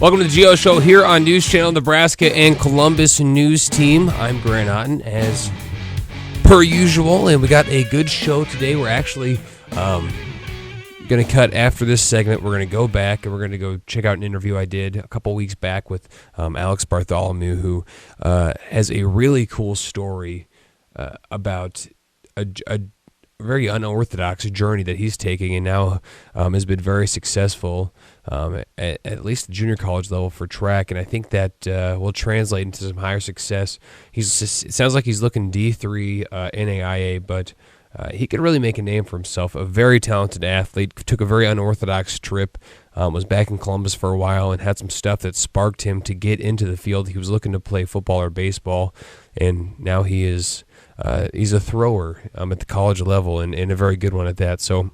Welcome to the Geo Show here on News Channel Nebraska and Columbus News Team. I'm Grant Otten, as per usual, and we got a good show today. We're actually going to cut after this segment. We're going to go back and we're going to go check out an interview I did a couple weeks back with Alex Bartholomew, who has a really cool story about a very unorthodox journey that he's taking, and now has been very successful at least the junior college level for track, and I think that will translate into some higher success. It sounds like he's looking D3 NAIA, but he could really make a name for himself. A very talented athlete, took a very unorthodox trip, was back in Columbus for a while, and had some stuff that sparked him to get into the field. He was looking to play football or baseball, and now he's a thrower at the college level, and a very good one at that. So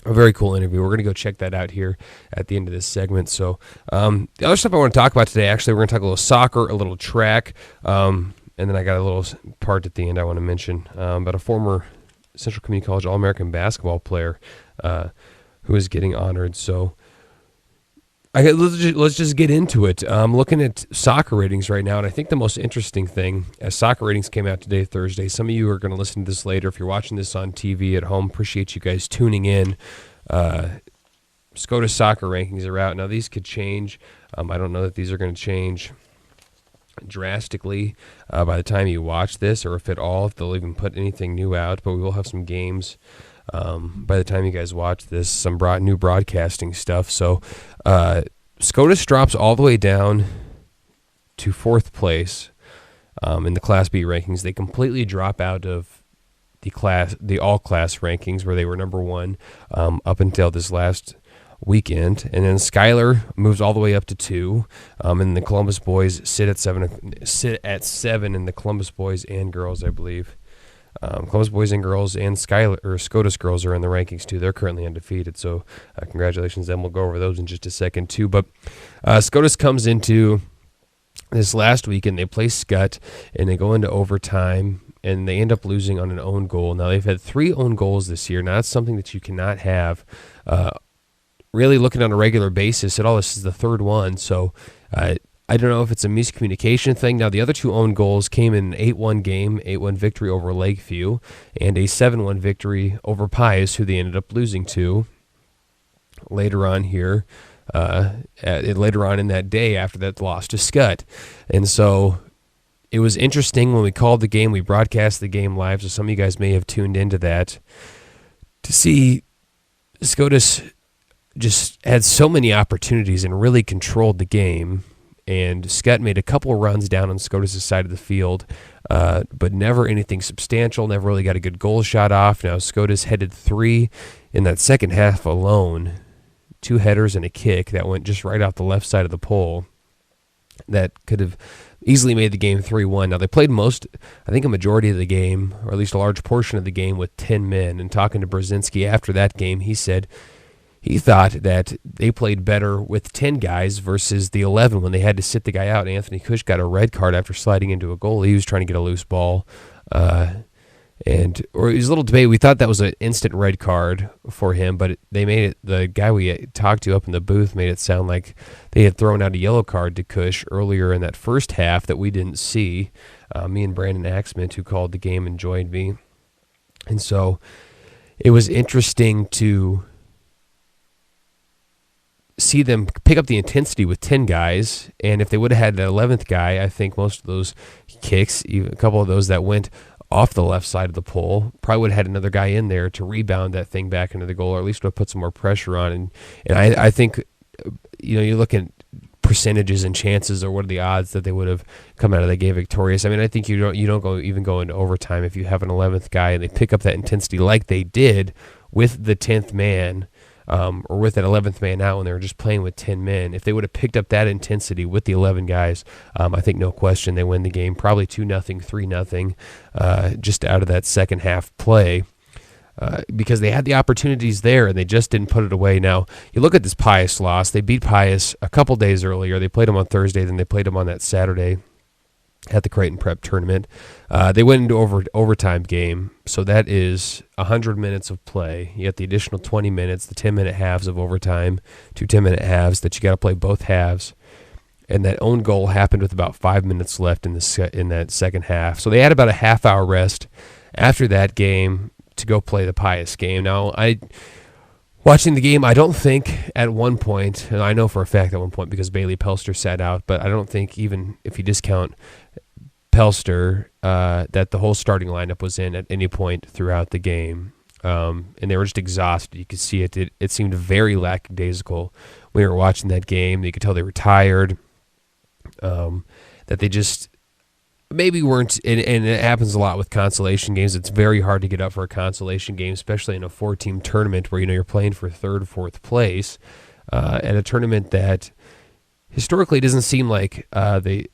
a very cool interview. We're going to go check that out here at the end of this segment. So the other stuff I want to talk about today, actually, we're going to talk a little soccer, a little track, and then I got a little part at the end I want to mention about a former Central Community College All-American basketball player who is getting honored. So let's just get into it. I'm looking at soccer ratings right now, and I think the most interesting thing, as soccer ratings came out today, Thursday, some of you are going to listen to this later. If you're watching this on TV at home, appreciate you guys tuning in. Scotus soccer rankings are out. Now, these could change. I don't know that these are going to change drastically by the time you watch this, or if at all, if they'll even put anything new out, but we will have some games by the time you guys watch this, some new broadcasting stuff. So Scotus drops all the way down to fourth place in the Class B rankings. They completely drop out of the all-class rankings, where they were number one up until this last weekend. And then Schuyler moves all the way up to 2, and the Columbus boys sit at 7 in the Columbus boys and girls, I believe. Columbus boys and girls and Scotus girls are in the rankings too. They're currently undefeated, so congratulations to them. We'll go over those in just a second too. But Scotus comes into this last week and they play Scott, and they go into overtime, and they end up losing on an own goal. Now, they've had 3 own goals this year. Now, that's something that you cannot have really looking on a regular basis at all. This is the 3rd one, so I don't know if it's a miscommunication thing. Now, the other 2 own goals came in an 8-1 game, 8-1 victory over Lakeview, and a 7-1 victory over Pius, who they ended up losing to later on here, later on in that day after that loss to Scott. And so it was interesting when we called the game, we broadcast the game live, so some of you guys may have tuned into that, to see Scotus just had so many opportunities and really controlled the game. And Scott made a couple of runs down on Scotus' side of the field, but never anything substantial, never really got a good goal shot off. Now, Scotus headed 3 in that second half alone, 2 headers and a kick that went just right off the left side of the pole that could have easily made the game 3-1. Now, they played a majority of the game, or at least a large portion of the game, with 10 men. And talking to Brzezinski after that game, he said he thought that they played better with 10 guys versus the 11 when they had to sit the guy out. Anthony Cush got a red card after sliding into a goal. He was trying to get a loose ball. Or it was a little debate. We thought that was an instant red card for him, but they made it, the guy we talked to up in the booth made it sound like they had thrown out a yellow card to Cush earlier in that first half that we didn't see. Me and Brandon Axman, who called the game, and joined me. And so it was interesting to see them pick up the intensity with 10 guys, and if they would have had the 11th guy, I think most of those kicks, even a couple of those that went off the left side of the pole, probably would have had another guy in there to rebound that thing back into the goal, or at least would have put some more pressure on. And I think, you look at percentages and chances, or what are the odds that they would have come out of the game victorious. I mean, I think you don't go into overtime if you have an 11th guy and they pick up that intensity like they did with the 10th man, or with that 11th man out when they were just playing with 10 men. If they would have picked up that intensity with the 11 guys, I think no question they win the game, probably 2-0, 3-0, just out of that second half play, because they had the opportunities there and they just didn't put it away. Now, you look at this Pius loss. They beat Pius a couple days earlier. They played them on Thursday, then they played them on that Saturday at the Creighton Prep tournament. They went into overtime game, so that is 100 minutes of play. You get the additional 20 minutes, the 10-minute halves of overtime, 2 10-minute halves that you got to play both halves. and that own goal happened with about 5 minutes left in that second half. So they had about a half-hour rest after that game to go play the Pius game. Now, watching the game, I don't think at one point, and I know for a fact at one point because Bailey Pelster sat out, but I don't think even if you discount Pelster, that the whole starting lineup was in at any point throughout the game. And they were just exhausted. You could see it. It seemed very lackadaisical when we were watching that game. You could tell they were tired, that they just maybe weren't, and it happens a lot with consolation games. It's very hard to get up for a consolation game, especially in a 4-team tournament where you're playing for third, fourth place, at a tournament that historically doesn't seem like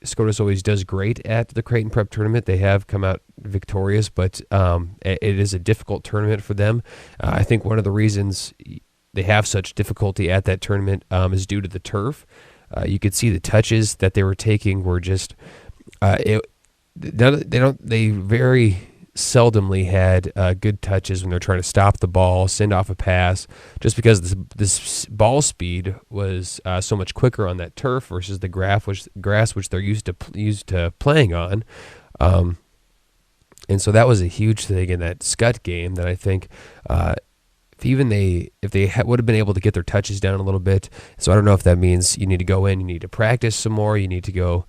Scotus always does great at the Creighton Prep tournament. They have come out victorious, but it is a difficult tournament for them. I think one of the reasons they have such difficulty at that tournament is due to the turf. You could see the touches that they were taking were just they very seldomly had good touches when they're trying to stop the ball, send off a pass, just because this ball speed was so much quicker on that turf versus the grass which they're used to playing on. And so that was a huge thing in that Scott game that I think if they would have been able to get their touches down a little bit. So I don't know if that means you need to go in, you need to practice some more, you need to go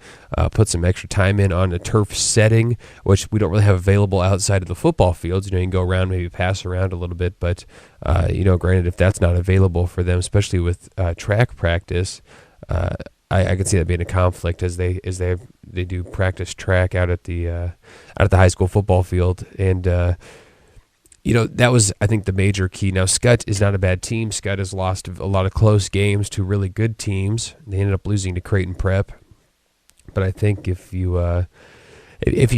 put some extra time in on a turf setting, which we don't really have available outside of the football fields. You can go around, maybe pass around a little bit, but granted, if that's not available for them, especially with track practice, I could see that being a conflict as they do practice track out at the high school football field. And that was, I think, the major key. Now, Scott is not a bad team. Scott has lost a lot of close games to really good teams. They ended up losing to Creighton Prep. But I think if you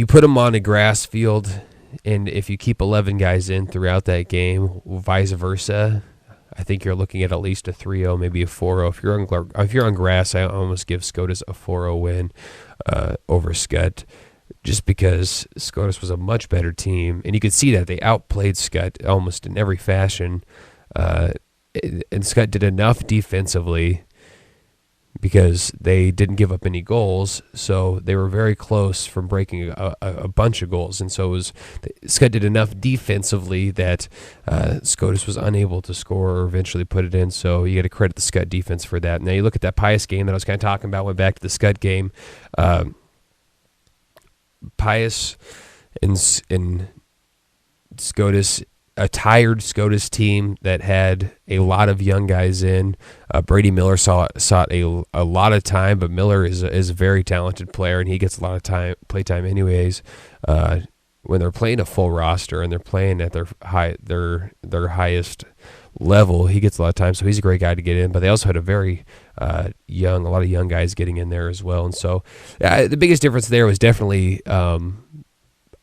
put them on a grass field and if you keep 11 guys in throughout that game, vice versa, I think you're looking at least a 3-0, maybe a 4-0. If you're on grass, I almost give Scotus a 4-0 win over Scott, just because Scotus was a much better team. And you could see that they outplayed Scott almost in every fashion. And Scott did enough defensively because they didn't give up any goals, so they were very close from breaking a bunch of goals. And so Scott did enough defensively that Scotus was unable to score or eventually put it in, so you got to credit the Scott defense for that. Now you look at that Pius game that I was kind of talking about, went back to the Scott game. Pius and Scotus, a tired Scotus team that had a lot of young guys in. Brady Miller sought a lot of time, but Miller is a very talented player, and he gets a lot of play time anyways. When they're playing a full roster and they're playing at their highest level, he gets a lot of time, so he's a great guy to get in. But they also had a lot of young guys getting in there as well. And so the biggest difference there was definitely,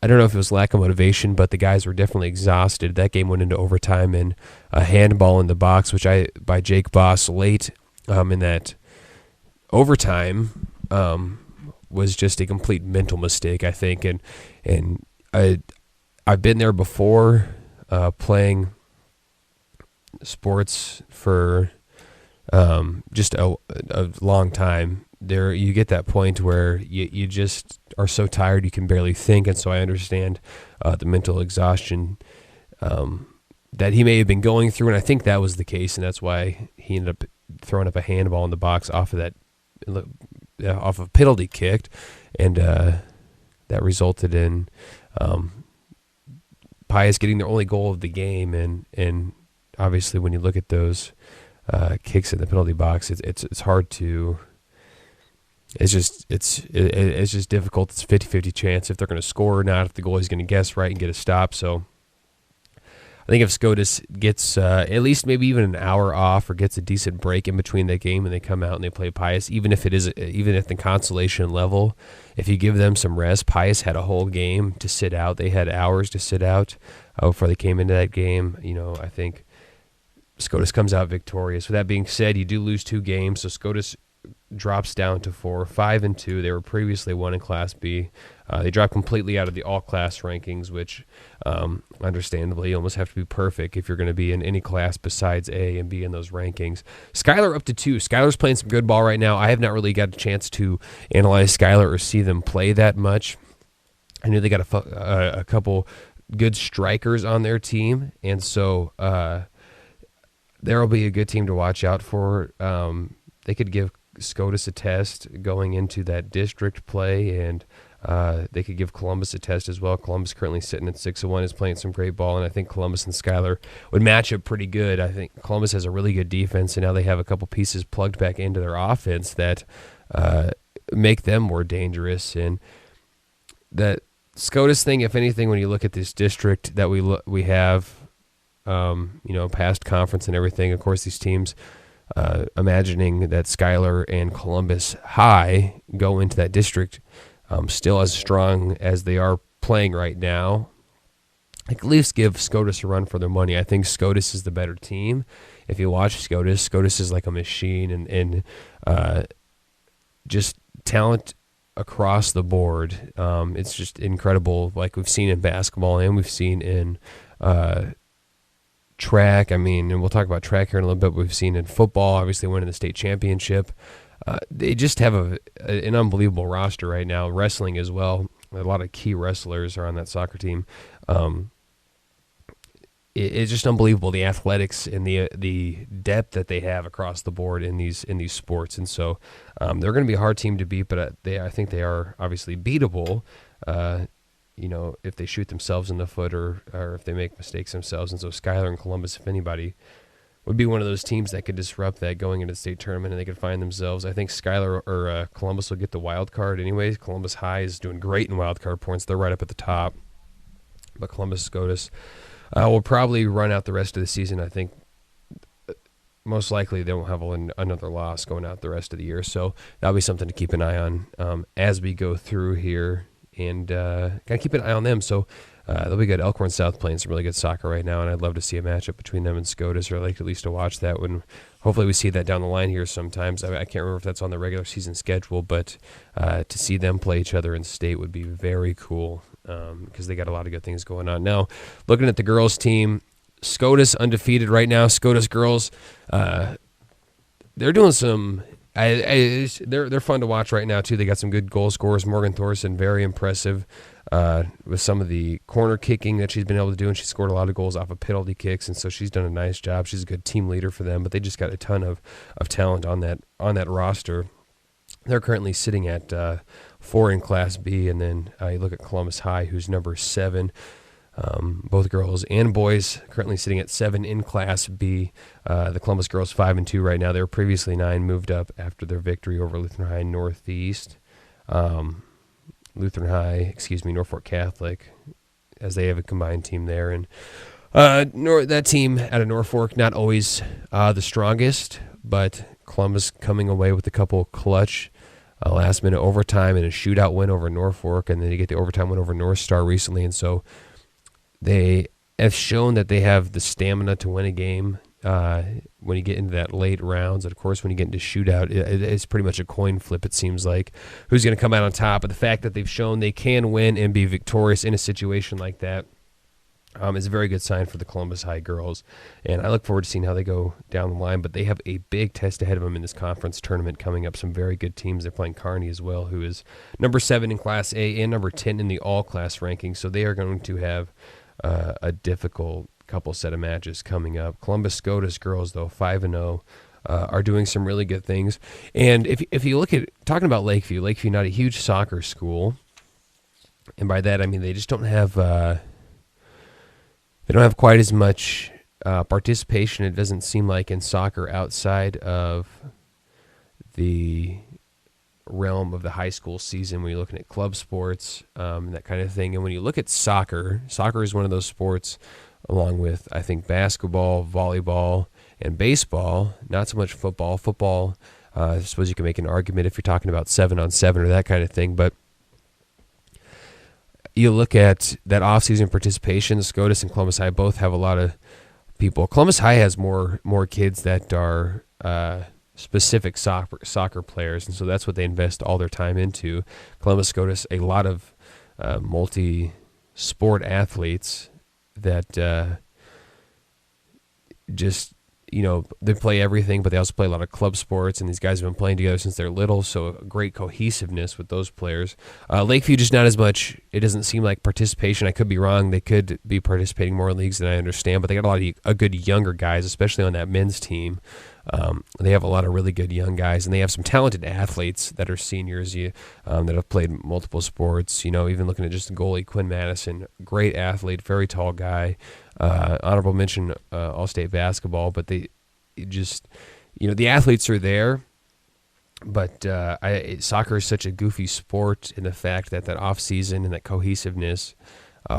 I don't know if it was lack of motivation, but the guys were definitely exhausted. That game went into overtime, and a handball in the box, by Jake Boss late in that overtime, was just a complete mental mistake, I think. And I've been there before, playing sports for just a long time. There, you get that point where you just are so tired you can barely think, and so I understand the mental exhaustion that he may have been going through, and I think that was the case, and that's why he ended up throwing up a handball in the box off of a penalty kick, and that resulted in Pius getting their only goal of the game, and obviously when you look at those kicks in the penalty box, it's hard to. It's just difficult. It's a 50-50 chance if they're going to score or not, if the goalie's going to guess right and get a stop. So I think if Scotus gets at least maybe even an hour off or gets a decent break in between that game and they come out and they play Pius, even at the consolation level, if you give them some rest, Pius had a whole game to sit out. They had hours to sit out before they came into that game. I think Scotus comes out victorious. With that being said, you do lose 2 games, so Scotus drops down to 4, 5-2. They were previously 1 in Class B. They dropped completely out of the all-class rankings, which, understandably, you almost have to be perfect if you're going to be in any class besides A and be in those rankings. Schuyler up to 2. Schuyler's playing some good ball right now. I have not really got a chance to analyze Schuyler or see them play that much. I knew they got a couple good strikers on their team, and so there will be a good team to watch out for. They could give Scotus a test going into that district play, and they could give Columbus a test as well. Columbus currently sitting at 6-1, is playing some great ball, and I think Columbus and Schuyler would match up pretty good. I think Columbus has a really good defense, and now they have a couple pieces plugged back into their offense that make them more dangerous. And that Scotus thing, if anything, when you look at this district that we have, past conference and everything, of course, these teams, imagining that Schuyler and Columbus High go into that district still as strong as they are playing right now, at least give Scotus a run for their money. I think Scotus is the better team. If you watch Scotus is like a machine, and just talent across the board. It's just incredible, like we've seen in basketball and we've seen in track. I mean, and we'll talk about track here in a little bit, but we've seen in football, obviously winning the state championship. They just have an unbelievable roster right now. Wrestling as well. A lot of key wrestlers are on that soccer team. It's just unbelievable, the athletics and the depth that they have across the board in these sports. And so they're going to be a hard team to beat, but I think they are obviously beatable, if they shoot themselves in the foot or if they make mistakes themselves. And so Schuyler and Columbus, if anybody, would be one of those teams that could disrupt that going into the state tournament, and they could find themselves. I think Schuyler or Columbus will get the wild card anyways. Columbus High is doing great in wild card points. They're right up at the top. But Columbus Scotus will probably run out the rest of the season. I think most likely they won't have another loss going out the rest of the year. So that'll be something to keep an eye on as we go through here, and got to keep an eye on them. So they'll be good. Elkhorn South playing some really good soccer right now, and I'd love to see a matchup between them and Scotus, or I'd like at least to watch that when hopefully we see that down the line here sometimes. I can't remember if that's on the regular season schedule, but to see them play each other in state would be very cool. Because they got a lot of good things going on. Now, looking at the girls' team, Scotus undefeated right now. Scotus girls, they're doing some. They're fun to watch right now too. They got some good goal scorers. Morgan Thorson, very impressive with some of the corner kicking that she's been able to do, and she scored a lot of goals off of penalty kicks, and so she's done a nice job. She's a good team leader for them, but they just got a ton of talent on that roster. They're currently sitting at 4 in Class B, and then you look at Columbus High, who's number 7. Both girls and boys currently sitting at 7 in Class B. The Columbus girls 5-2 right now. They were previously 9, moved up after their victory over Lutheran High Northeast. Norfolk Catholic, as they have a combined team there. And that team out of Norfolk, not always the strongest, but Columbus coming away with a couple clutch last-minute overtime and a shootout win over Norfolk, and then you get the overtime win over North Star recently. And so they have shown that they have the stamina to win a game when you get into that late rounds. And, of course, when you get into shootout, it's pretty much a coin flip, it seems like, who's going to come out on top. But the fact that they've shown they can win and be victorious in a situation like that is a very good sign for the Columbus High girls, and I look forward to seeing how they go down the line. But they have a big test ahead of them in this conference tournament coming up. Some very good teams. They're playing Kearney as well, who is number 7 in Class A and number 10 in the all-class ranking. So they are going to have a difficult couple set of matches coming up. Columbus Scotus girls, though, 5-0, are doing some really good things. And if you look at, talking about Lakeview, not a huge soccer school, and by that I mean they just don't have they don't have quite as much participation, it doesn't seem like, in soccer outside of the realm of the high school season when you're looking at club sports and that kind of thing. And when you look at soccer is one of those sports, along with, I think, basketball, volleyball, and baseball, not so much football. Football, I suppose you can make an argument if you're talking about 7-on-7 or that kind of thing, but you look at that off-season participation, Scotus and Columbus High both have a lot of people. Columbus High has more kids that are specific soccer players, and so that's what they invest all their time into. Columbus Scotus, a lot of multi-sport athletes that just, they play everything, but they also play a lot of club sports, and these guys have been playing together since they're little, so a great cohesiveness with those players. Lakeview, just not as much. It doesn't seem like participation. I could be wrong. They could be participating more in leagues than I understand, but they got a lot of good younger guys, especially on that men's team. They have a lot of really good young guys, and they have some talented athletes that are seniors that have played multiple sports. Even looking at just the goalie, Quinn Madison, great athlete, very tall guy. Honorable mention all-state basketball, but they just, the athletes are there. But soccer is such a goofy sport in the fact that off-season and that cohesiveness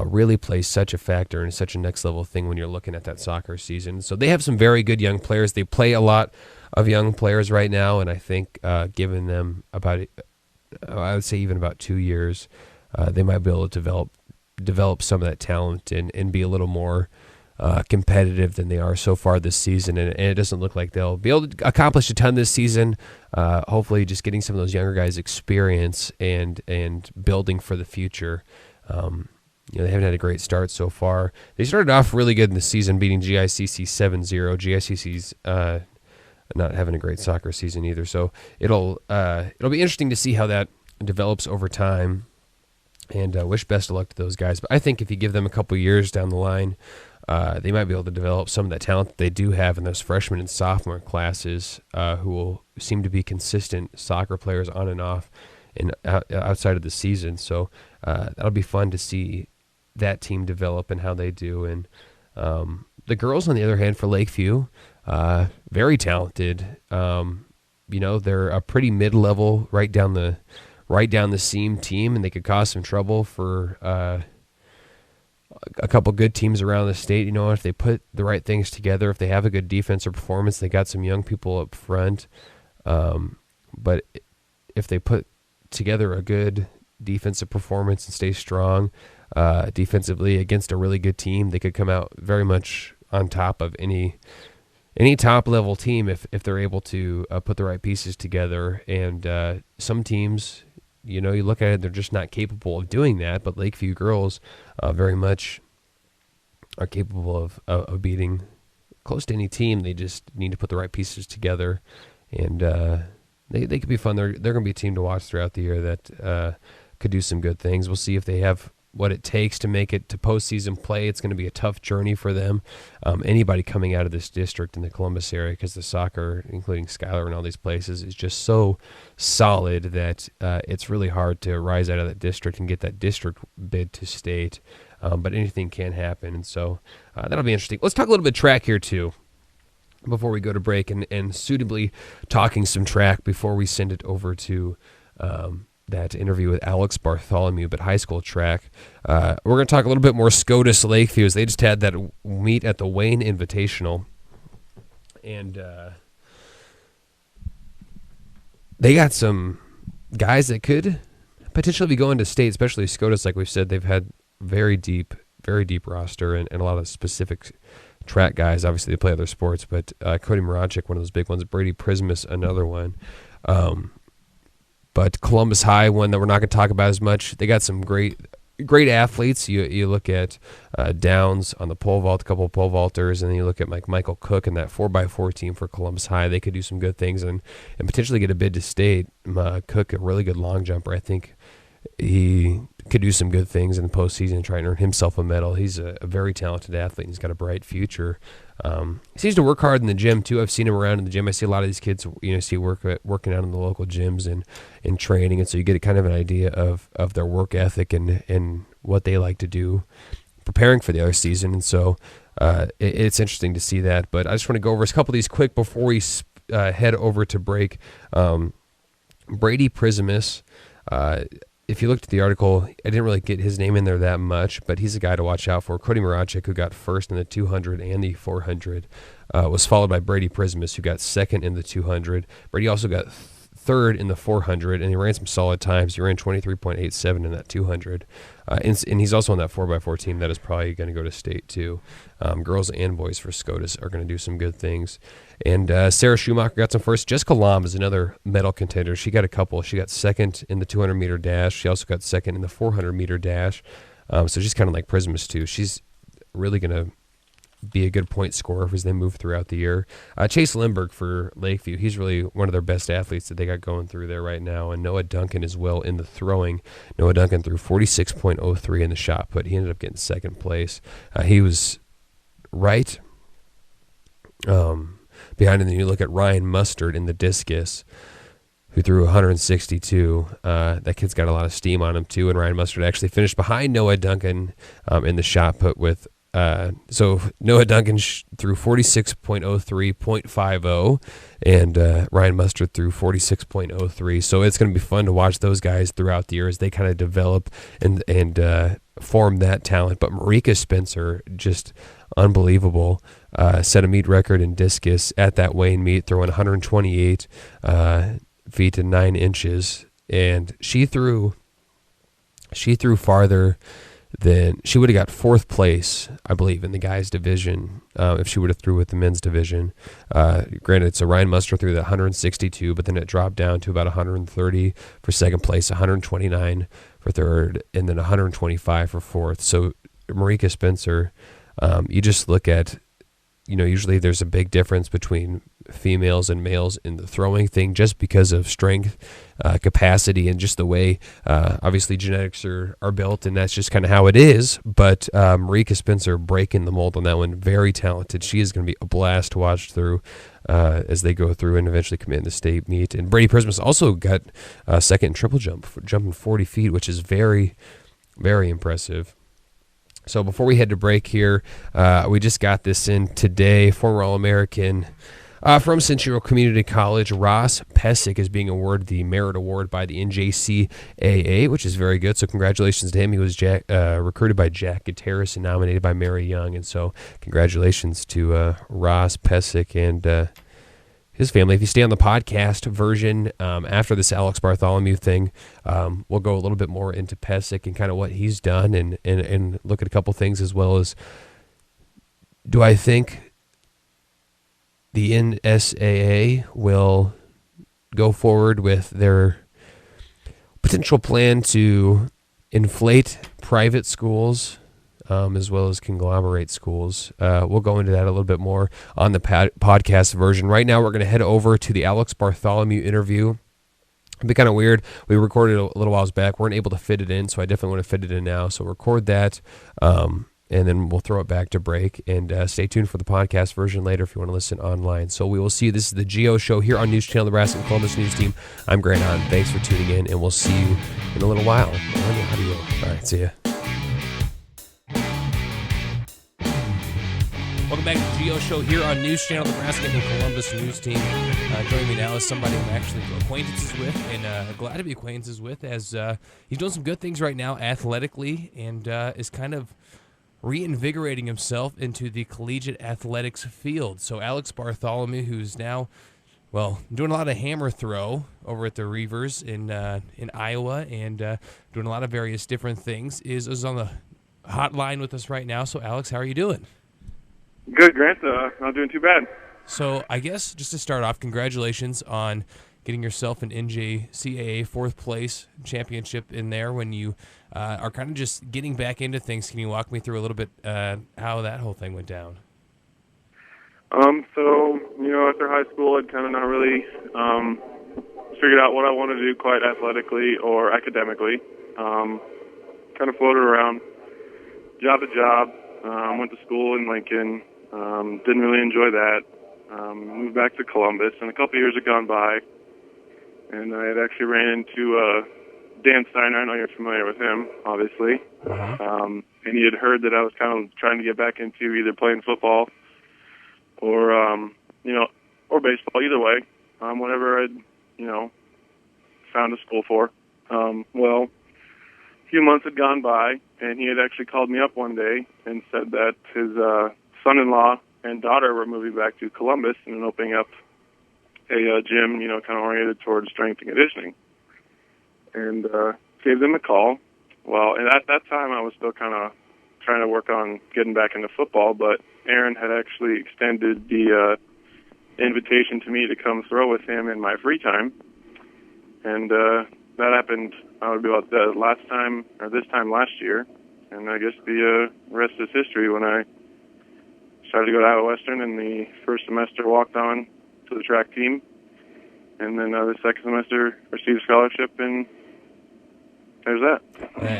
really plays such a factor and such a next-level thing when you're looking at that soccer season. So they have some very good young players. They play a lot of young players right now, and I think giving them I would say even about 2 years, they might be able to develop some of that talent and be a little more competitive than they are so far this season, and it doesn't look like they'll be able to accomplish a ton this season. Hopefully just getting some of those younger guys experience and building for the future. They haven't had a great start so far. They started off really good in the season, beating GICC 7-0. GICC's not having a great soccer season either, so it'll be interesting to see how that develops over time, and wish best of luck to those guys. But I think if you give them a couple years down the line, they might be able to develop some of that talent that they do have in those freshman and sophomore classes, who will seem to be consistent soccer players on and off and outside of the season. So that'll be fun to see that team develop and how they do. And the girls, on the other hand, for Lakeview, very talented. They're a pretty mid-level, right down the seam team, and they could cause some trouble for a couple good teams around the state. If they put the right things together, if they have a good defensive performance, they got some young people up front. But if they put together a good defensive performance and stay strong defensively against a really good team, they could come out very much on top of any top level team if they're able to put the right pieces together. And some teams, you look at it, they're just not capable of doing that. But Lakeview girls very much are capable of beating close to any team. They just need to put the right pieces together, and they could be fun. They're going to be a team to watch throughout the year that could do some good things. We'll see if they have what it takes to make it to postseason play. It's going to be a tough journey for them. Anybody coming out of this district in the Columbus area, because the soccer, including Schuyler and all these places, is just so solid that it's really hard to rise out of that district and get that district bid to state. But anything can happen, and so that'll be interesting. Let's talk a little bit track here too before we go to break, and suitably talking some track before we send it over to that interview with Alex Bartholomew, but high school track. We're going to talk a little bit more Scotus Lakeview, as they just had that meet at the Wayne Invitational, and they got some guys that could potentially be going to state, especially Scotus. Like we've said, they've had very deep roster and a lot of specific track guys. Obviously, they play other sports, but Cody Moravchik, one of those big ones. Brady Prismus, another one. But Columbus High, one that we're not going to talk about as much. They got some great athletes. You look at Downs on the pole vault, a couple of pole vaulters, and then you look at Michael Cook and that 4x4 team for Columbus High. They could do some good things and potentially get a bid to state. Cook, a really good long jumper. I think he could do some good things in the postseason and try and earn himself a medal. He's a very talented athlete, and he's got a bright future. He seems to work hard in the gym, too. I've seen him around in the gym. I see a lot of these kids, working out in the local gyms and training, and so you get kind of an idea of their work ethic and what they like to do preparing for the other season. And so it's interesting to see that. But I just want to go over a couple of these quick before we head over to break. Brady Prismus, if you looked at the article, I didn't really get his name in there that much, but he's a guy to watch out for. Cody Moravchik, who got first in the 200 and the 400, was followed by Brady Prismus, who got second in the 200. Brady also got third in the 400, and he ran some solid times. He ran 23.87 in that 200. And he's also on that 4x4 team that is probably going to go to state too. Girls and boys for Scotus are going to do some good things. And Sarah Schumacher got some first. Jessica Lam is another medal contender. She got a couple. She got second in the 200-meter dash. She also got second in the 400-meter dash. So she's kind of like Prismus too. She's really going to be a good point scorer as they move throughout the year. Chase Lindbergh for Lakeview, he's really one of their best athletes that they got going through there right now. And Noah Duncan as well in the throwing. Noah Duncan threw 46.03 in the shot put. He ended up getting second place. He was right behind him. Then you look at Ryan Mustard in the discus, who threw 162. That kid's got a lot of steam on him too, and Ryan Mustard actually finished behind Noah Duncan in the shot put with so Noah Duncan threw 46.03, 0.50, and Ryan Mustard threw 46.03. So it's going to be fun to watch those guys throughout the year as they kind of develop and form that talent. But Marika Spencer, just unbelievable, set a meet record in discus at that Wayne meet, throwing 128 feet and 9 inches, and she threw farther than she would have got fourth place, I believe, in the guys' division if she would have threw with the men's division. Granted, so Ryan Mustard threw that 162, but then it dropped down to about 130 for second place, 129 for third, and then 125 for fourth. So Marika Spencer, you just look at, usually there's a big difference between females and males in the throwing thing just because of strength, capacity, and just the way, obviously, genetics are built, and that's just kind of how it is. But Marika Spencer breaking the mold on that one, very talented. She is going to be a blast to watch through as they go through and eventually commit in the state meet. And Brady Prismus also got second in triple jump, jumping 40 feet, which is very, very impressive. So before we head to break here, we just got this in today. Former All-American from Central Community College, Ross Pesic is being awarded the Merit Award by the NJCAA, which is very good. So congratulations to him. He was recruited by Jack Gutierrez and nominated by Mary Young. And so congratulations to Ross Pesic and his family. If you stay on the podcast version after this Alex Bartholomew thing, we'll go a little bit more into Pesic and kind of what he's done and look at a couple things, as well as, do I think the NSAA will go forward with their potential plan to inflate private schools as well as conglomerate schools. We'll go into that a little bit more on the podcast version. Right now, we're going to head over to the Alex Bartholomew interview. It'd be kind of weird. We recorded it a little whiles back. We weren't able to fit it in, so I definitely want to fit it in now. So record that, and then we'll throw it back to break. And stay tuned for the podcast version later if you want to listen online. So we will see you. This is the Geo Show here on News Channel Nebraska and Columbus News Team. I'm Grant Otten. Thanks for tuning in, and we'll see you in a little while on the audio. All right, see ya. Welcome back to the Geo Show here on News Channel Nebraska and Columbus News Team. Joining me now is somebody I'm actually acquaintances with, and glad to be acquaintances with, as he's doing some good things right now athletically, and is kind of reinvigorating himself into the collegiate athletics field. So Alex Bartholomew, who's now, doing a lot of hammer throw over at the Reavers in Iowa, and doing a lot of various different things, is on the hotline with us right now. So Alex, how are you doing? Good, Grant. Not doing too bad. So I guess just to start off, congratulations on getting yourself an NJCAA fourth place championship in there when you are kind of just getting back into things. Can you walk me through a little bit how that whole thing went down? So, after high school, I'd kind of not really figured out what I wanted to do quite athletically or academically. Kind of floated around job to job. Went to school in Lincoln. Didn't really enjoy that. Moved back to Columbus, and a couple years had gone by, and I had actually ran into Dan Steiner. I know you're familiar with him, obviously. And he had heard that I was kind of trying to get back into either playing football or, or baseball, either way, whatever I'd, found a school for. A few months had gone by, and he had actually called me up one day and said that his son-in-law and daughter were moving back to Columbus and opening up a gym, kind of oriented towards strength and conditioning, and gave them a call. Well, and at that time, I was still kind of trying to work on getting back into football, but Aaron had actually extended the invitation to me to come throw with him in my free time, and that happened. I would be about this time last year, and I guess the rest is history. When I decided to go to Iowa Western, and the first semester walked on to the track team, and then the second semester received a scholarship, and there's that.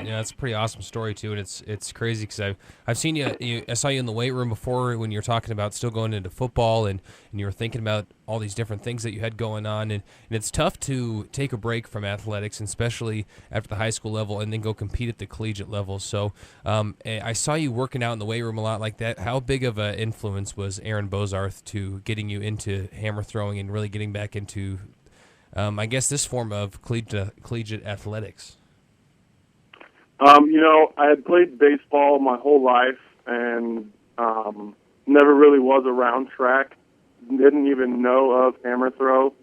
That's a pretty awesome story too, and it's crazy because I've seen you. I saw you in the weight room before when you were talking about still going into football, and you were thinking about all these different things that you had going on, and it's tough to take a break from athletics, and especially after the high school level, and then go compete at the collegiate level. So I saw you working out in the weight room a lot like that. How big of an influence was Aaron Bozarth to getting you into hammer throwing and really getting back into, I guess, this form of collegiate athletics? I had played baseball my whole life and never really was around track. Didn't even know of hammer throw.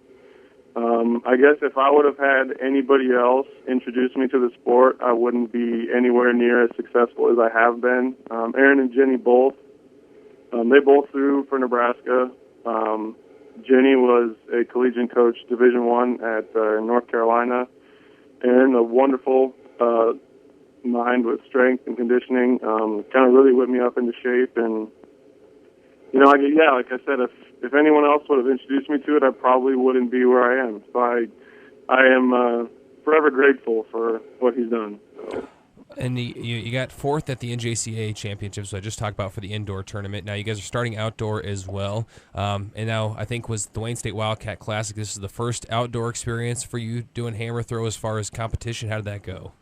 I guess if I would have had anybody else introduce me to the sport, I wouldn't be anywhere near as successful as I have been. Aaron and Jenny both. They both threw for Nebraska. Jenny was a collegiate coach, Division I at North Carolina. Aaron, a wonderful mind with strength and conditioning, kind of really whipped me up into shape. And like I said, if anyone else would have introduced me to it, I probably wouldn't be where I am. So I am forever grateful for what he's done. So. And you got fourth at the NJCAA championship, so I just talked about for the indoor tournament. Now you guys are starting outdoor as well, and now I think was the Wayne State Wildcat Classic. This is the first outdoor experience for you doing hammer throw as far as competition. How did that go?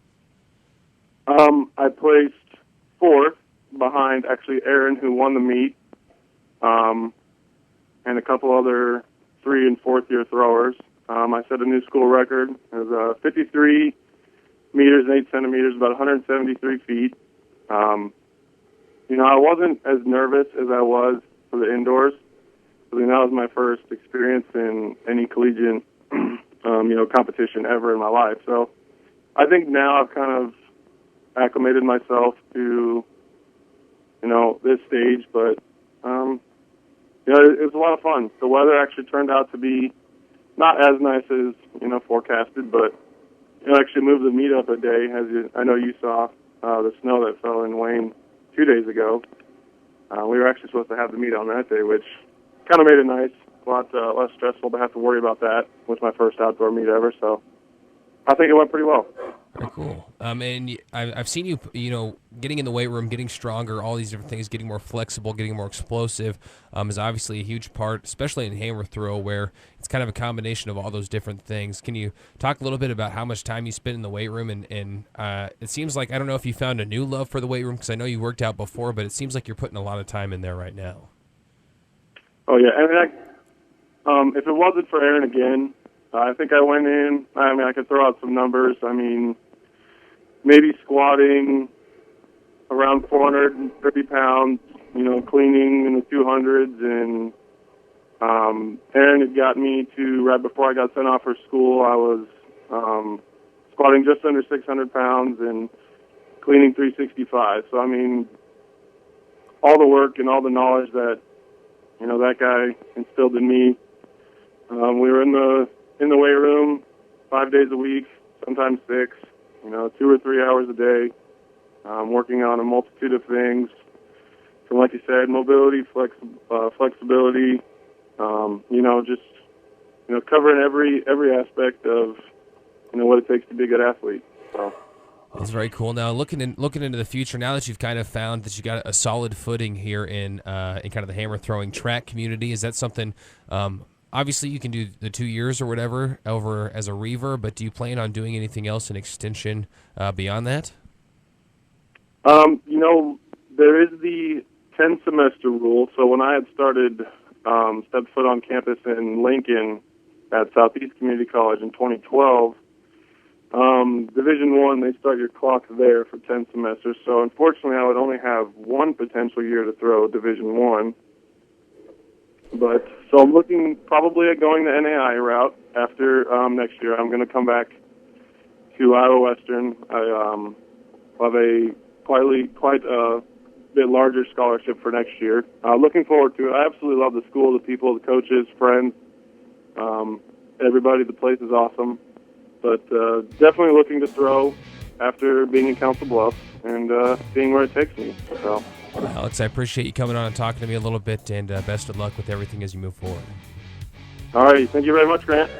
I placed fourth behind actually Aaron, who won the meet, and a couple other 3- and 4th-year throwers. I set a new school record. It was 53 meters and 8 centimeters, about 173 feet. I wasn't as nervous as I was for the indoors. That was my first experience in any collegiate, competition ever in my life. So I think now I've kind of acclimated myself to, this stage, but, it was a lot of fun. The weather actually turned out to be not as nice as, forecasted, but it actually moved the meet up a day. I know you saw the snow that fell in Wayne 2 days ago. We were actually supposed to have the meet on that day, which kind of made it nice. A lot less stressful to have to worry about that. It was my first outdoor meet ever, so I think it went pretty well. Very cool. And I've seen you, getting in the weight room, getting stronger, all these different things, getting more flexible, getting more explosive, is obviously a huge part, especially in hammer throw, where it's kind of a combination of all those different things. Can you talk a little bit about how much time you spend in the weight room? And it seems like, I don't know if you found a new love for the weight room, because I know you worked out before, but it seems like you're putting a lot of time in there right now. Oh, yeah. If it wasn't for Aaron again, I think I went in, I could throw out some numbers. Maybe squatting around 430 pounds, cleaning in the 200s. And Aaron had got me to, right before I got sent off for school, I was squatting just under 600 pounds and cleaning 365. So, all the work and all the knowledge that, that guy instilled in me. We were in the weight room 5 days a week, sometimes 6, 2 or 3 hours a day, working on a multitude of things. From, like you said, mobility, flexibility, covering every aspect of, what it takes to be a good athlete. So. That's very cool. Now, looking into the future, now that you've kind of found that you got a solid footing here in kind of the hammer throwing track community, is that something? Obviously, you can do the 2 years or whatever over as a reaver, but do you plan on doing anything else in extension beyond that? There is the 10-semester rule. So when I had started, stepped foot on campus in Lincoln at Southeast Community College in 2012, Division I, they start your clock there for 10 semesters. So unfortunately, I would only have one potential year to throw Division I. So I'm looking probably at going the NAI route after next year. I'm going to come back to Iowa Western. I have a quite a bit larger scholarship for next year. Looking forward to it. I absolutely love the school, the people, the coaches, friends, everybody. The place is awesome. But definitely looking to throw after being in Council Bluffs and seeing where it takes me. So, Alex, I appreciate you coming on and talking to me a little bit, and best of luck with everything as you move forward. all right. Thank you very much, Grant.